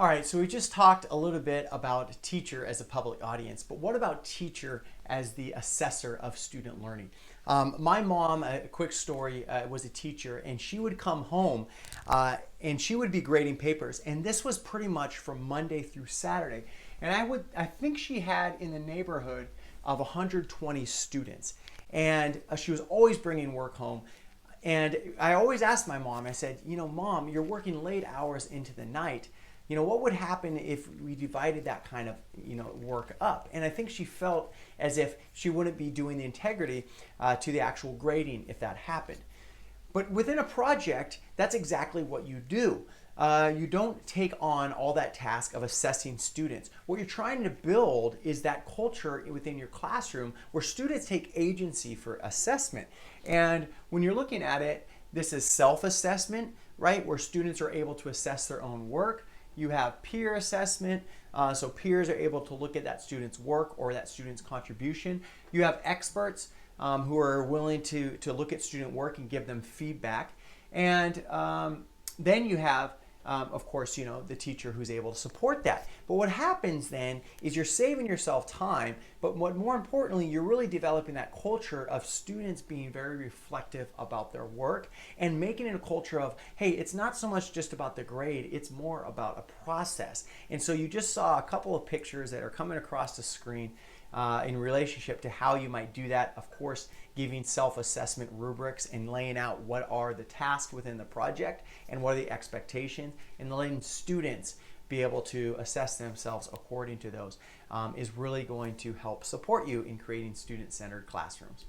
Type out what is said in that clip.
All right, so we just talked a little bit about teacher as a public audience, but what about teacher as the assessor of student learning? My mom, a quick story, was a teacher, and she would come home and she would be grading papers, and this was pretty much from Monday through Saturday. And I think she had in the neighborhood of 120 students, and she was always bringing work home. And I always asked my mom, I said, Mom, you're working late hours into the night. What would happen if we divided that kind of, work up? And I think she felt as if she wouldn't be doing the integrity to the actual grading if that happened. But within a project, that's exactly what you do. You don't take on all that task of assessing students. What you're trying to build is that culture within your classroom where students take agency for assessment. And when you're looking at it, this is self-assessment, right? Where students are able to assess their own work. You have peer assessment, so peers are able to look at that student's work or that student's contribution. You have experts who are willing to look at student work and give them feedback. And then you have, of course, the teacher who's able to support that. But what happens then is you're saving yourself time, but what more importantly, you're really developing that culture of students being very reflective about their work and making it a culture of, hey, it's not so much just about the grade, it's more about a process. And so you just saw a couple of pictures that are coming across the screen in relationship to how you might do that. Of course, giving self-assessment rubrics and laying out what are the tasks within the project and what are the expectations, and letting students be able to assess themselves according to those is really going to help support you in creating student-centered classrooms.